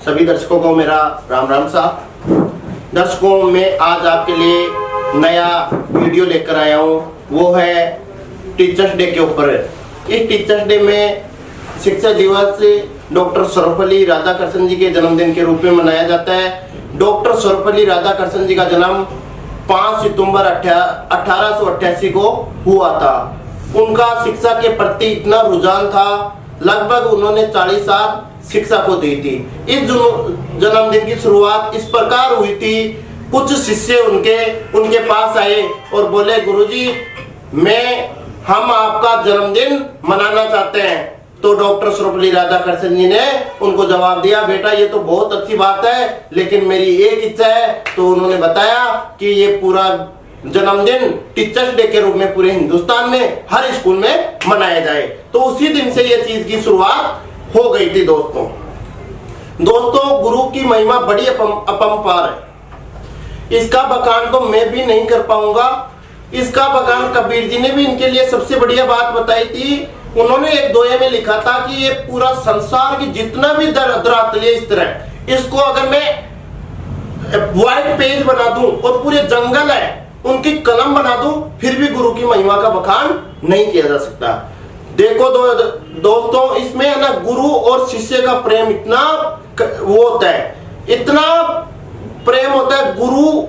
सभी दर्शकों को मेरा राम राम साहब। दर्शकों, मैं आज आपके लिए नया वीडियो लेकर आया हूँ, वो है टीचर्स डे के ऊपर। इस टीचर्स डे में शिक्षक दिवस डॉक्टर सर्वपल्ली राधाकृष्णन जी के जन्मदिन के रूप में मनाया जाता है। डॉक्टर सर्वपल्ली राधाकृष्णन जी का जन्म 5 सितंबर 1888 को हुआ था। उनका शिक्षा के प्रति इतना रुझान था, लगभग उन्होंने 40 साल शिक्षा को दी थी। इस जन्मदिन की शुरुआत इस प्रकार हुई थी, कुछ शिष्य उनके पास आए और बोले, गुरुजी हम आपका जन्मदिन मनाना चाहते हैं। तो डॉक्टर सर्वपल्ली राधाकृष्णन जी ने उनको जवाब दिया, बेटा ये तो बहुत अच्छी बात है, लेकिन मेरी एक इच्छा है। तो उन्होंने बताया कि ये पूरा जन्मदिन टीचर्स डे के रूप में पूरे हिंदुस्तान में हर स्कूल में मनाया जाए। तो उसी दिन से ये चीज की शुरुआत हो गई थी। दोस्तों, गुरु की महिमा बड़ी अपरंपार है। इसका बखान तो मैं भी नहीं कर पाऊंगा। इसका बखान कबीर जी ने भी इनके लिए सबसे बढ़िया बात बताई थी। उन्होंने एक दोहे में लिखा था कि ये पूरा संसार की जितना भी धरातल है इस तरह, इसको अगर मैं व्हाइट पेज बना दूं और पूरे जंगल है उनकी कलम बना दूं, फिर भी गुरु की महिमा का बखान नहीं किया जा सकता। देखो दोस्तों, इसमें है ना, गुरु और शिष्य का प्रेम इतना वो होता है, इतना प्रेम होता है। गुरु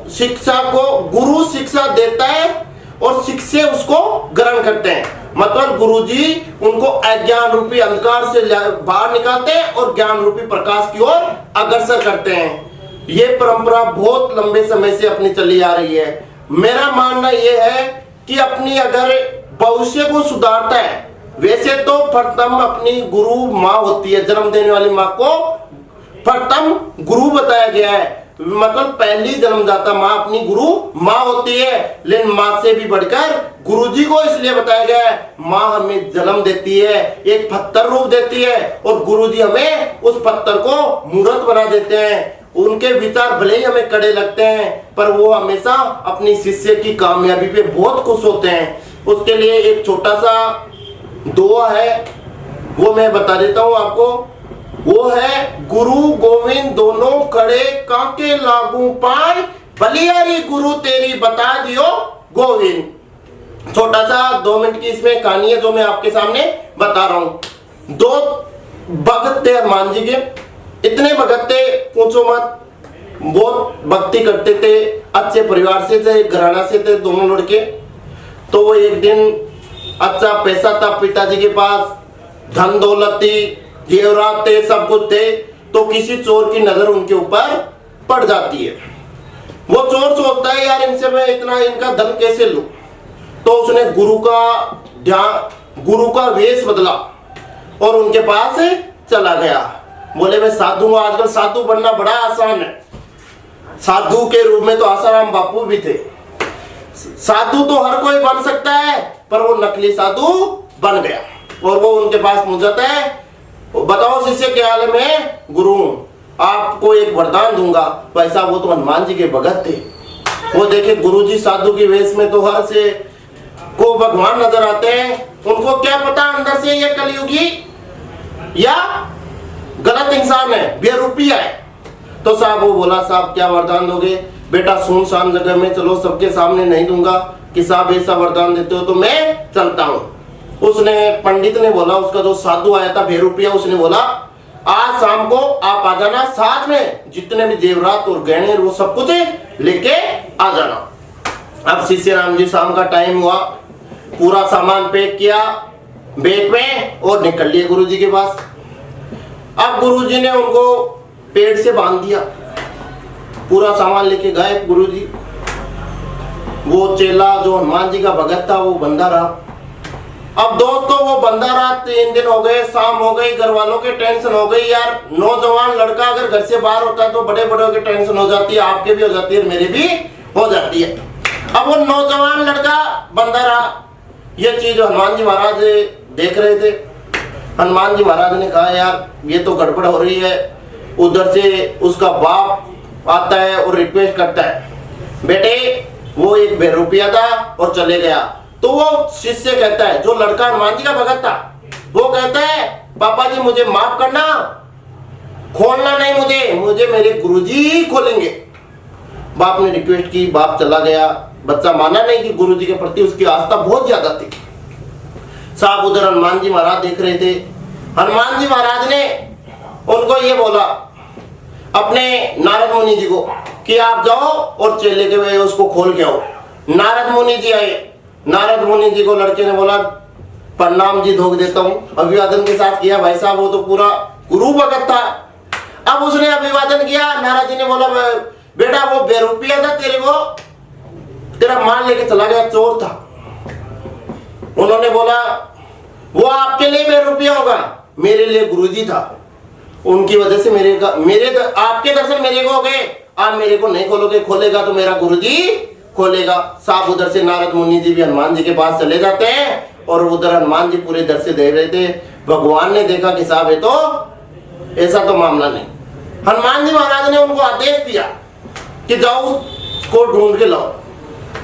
शिक्षा देता है और शिष्य उसको ग्रहण करते हैं। मतलब गुरुजी उनको अज्ञान रूपी अंधकार से बाहर निकालते हैं और ज्ञान रूपी प्रकाश की ओर अग्रसर करते हैं। ये परंपरा बहुत लंबे समय से अपनी चली आ रही है। मेरा मानना यह है कि अपनी अगर भविष्य को सुधारता है, वैसे तो प्रथम अपनी गुरु माँ होती है, जन्म देने वाली माँ को प्रथम गुरु बताया गया है। मतलब पहली जन्मदाता माँ अपनी गुरु माँ होती है, लेकिन माँ से भी बढ़कर गुरुजी को इसलिए बताया गया है, माँ हमें जन्म देती है, एक पत्थर रूप देती है और गुरुजी हमें उस पत्थर को मूर्त बना देते हैं। उनके विचार भले ही हमें कड़े लगते हैं, पर वो हमेशा अपनी शिष्य की कामयाबी पे बहुत खुश होते हैं। उसके लिए एक छोटा सा दोहा है, वो मैं बता देता हूँ आपको। वो है, गुरु गोविंद दोनों खड़े काके लागू पाए, बलियारी गुरु तेरी बता दियो गोविंद। छोटा सा 2 मिनट की इसमें कहानी है जो मैं आपके सामने बता रहा हूं। 2 भगत थे हनुमान जी के, इतने भगत थे पूछो मत, बहुत भक्ति करते थे, अच्छे परिवार से थे, घराना से थे दोनों लड़के। तो वो एक दिन अच्छा पैसा था पिताजी के पास, धन दौलत थी, जेवरात थे, सब कुछ थे। तो किसी चोर की नजर उनके ऊपर पड़ जाती है। वो चोर सोचता है, यार इनसे मैं इनका धन कैसे लूं। तो उसने गुरु का वेश बदला और उनके पास चला गया। बोले, मैं साधु हूं, आजकल साधु बनना बड़ा आसान है। साधु के रूप में तो आसाराम बापू भी थे। साधु तो हर कोई बन सकता है, पर वो नकली साधु बन गया और वो उनके पास पहुंच जाता है। बताओ शिष्य क्या हाल में? गुरु आपको एक वरदान दूंगा। पैसा वो तो हनुमान जी के भगत थे। वो देखे गुरुजी साधु के वेश में तो हर से को भगवान नजर आते हैं। उनको क्या पता अंदर से ये कलयुगी या गलत इंसान है, बेरुपिया है। तो साहब वो बोला, साहब क्या वरदान दोगे? बेटा सुनसान जगह में चलो, सबके सामने नहीं दूंगा कि साहब ऐसा वरदान देते हो तो मैं चलता हूं। उसने पंडित ने बोला, उसका जो साधु आया था बेरुपिया, उसने बोला, आज शाम को आप आ जाना, साथ में जितने भी जेवरात और गहने वो सब कुछ लेके आ जाना। अब शिष्य राम जी शाम का टाइम हुआ, पूरा सामान पैक किया बैग में और निकल लिए गुरुजी के पास। अब गुरुजी ने उनको पेड़ से बांध दिया, पूरा सामान लेके गए गुरुजी। वो चेला जो हनुमान जी का भगत था वो बंधा रहा। अब दोस्तों वो बंदा रहा, 3 दिन हो गए, शाम हो गई, घर वालों के टेंशन हो गई। यार नौजवान लड़का अगर घर से बाहर होता है तो बड़े बड़ों की टेंशन हो जाती है, आपके भी हो जाती है, मेरी भी हो जाती है। अब वो नौजवान लड़का बंदा रहा। ये चीज हनुमान जी महाराज देख रहे थे। हनुमान जी महाराज ने कहा, यार ये तो गड़बड़ हो रही है। उधर से उसका बाप आता है और रिक्वेस्ट करता है, बेटे वो एक बेरुपिया था और चले गया। तो वो शिष्य कहता है, जो लड़का हनुमान जी का भगत था, वो कहता है, पापा जी मुझे माफ करना, खोलना नहीं मुझे मेरे गुरुजी ही खोलेंगे। बाप ने रिक्वेस्ट की, बाप चला गया। बच्चा माना नहीं कि गुरुजी के प्रति उसकी आस्था बहुत ज्यादा थी। साहब उधर हनुमान जी महाराज देख रहे थे। हनुमान जी महाराज ने उनको ये बोला अपने नारद मुनि जी को कि आप जाओ और चेले के वे उसको खोल के आओ। नारद मुनि जी आए। नारद मुनि जी को लड़के ने बोला प्रणाम जी, धोख देता हूँ। अभिवादन के साथ किया। भाई साहब वो तो पूरा गुरु भगत था। अब उसने अभिवादन किया। नारद जी ने बोला बेटा वो बेरुपिया था, तेरे को तेरा माल लेके चला गया, चोर था। उन्होंने बोला वो आपके लिए बेरुपिया होगा, मेरे लिए गुरुजी था। उनकी वजह से आपके दर्शन मेरे को हो गए। आप मेरे को नहीं खोलोगे, खोलेगा तो मेरा गुरुजी खोलेगा। साहब उधर से नारद मुनि जी भी हनुमान जी के पास चले जाते हैं और उधर हनुमान जी पूरे दर से देख रहे थे। भगवान ने देखा कि साहब ये तो ऐसा तो मामला नहीं। हनुमान जी महाराज ने उनको आदेश दिया कि जाओ उसको ढूंढ के लाओ।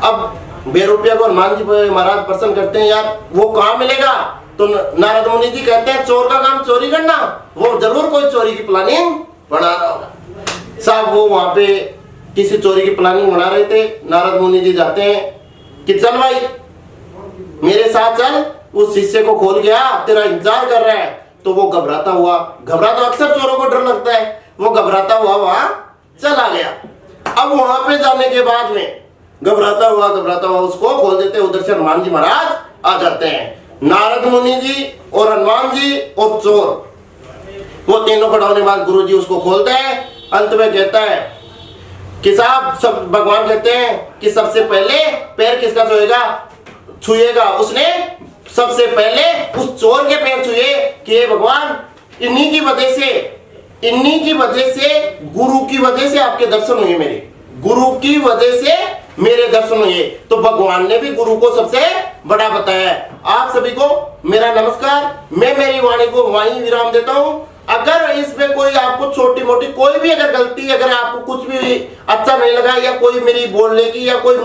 अब बेरुपिया को हनुमान जी महाराज प्रसन्न करते हैं, यार वो कहाँ मिलेगा? तो नारद मुनि जी कहते हैं चोर का काम चोरी करना, वो जरूर कोई चोरी की प्लानिंग बना रहा होगा। साहब वो वहां पे किसी चोरी की प्लानिंग बना रहे थे। नारद मुनि जी जाते हैं कि चल भाई मेरे साथ चल, उस शीशे को खोल के आ, तेरा इंतजार कर रहा है। तो वो घबराता हुआ, घबराता अक्सर चोरों को डर लगता है, वो घबराता हुआ वहां चला गया। अब वहां पे जाने के बाद में घबराता हुआ उसको खोल देते। उधर से हनुमान जी महाराज आ जाते हैं। नारद मुनि जी और हनुमान जी और चोर वो तीनों खड़ा होने बाद गुरु जी उसको खोलते हैं। अंत में कहता है कि साहब सब भगवान कहते हैं कि सबसे पहले पैर किसका छुएगा। उसने सबसे पहले उस चोर के पैर छुए कि हे भगवान इन्हीं की वजह से गुरु की वजह से आपके दर्शन हुए, मेरे गुरु की वजह से मेरे दर्शन हुए। तो भगवान ने भी गुरु को सबसे बड़ा बताया है। आप सभी को मेरा नमस्कार। मैं मेरी वाणी को वहीं विराम देता हूं। अगर इसमें कोई आपको छोटी मोटी कोई भी अगर गलती, अगर आपको कुछ भी अच्छा नहीं लगा या कोई मेरी बोलने की या कोई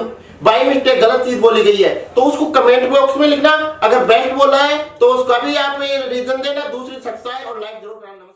बाई मिस्टेक गलत चीज बोली गई है तो उसको कमेंट बॉक्स में लिखना। अगर बेस्ट बोला है तो उसका भी आप रीजन देना। दूसरी सब्सक्राइब और लाइक जरूर करना।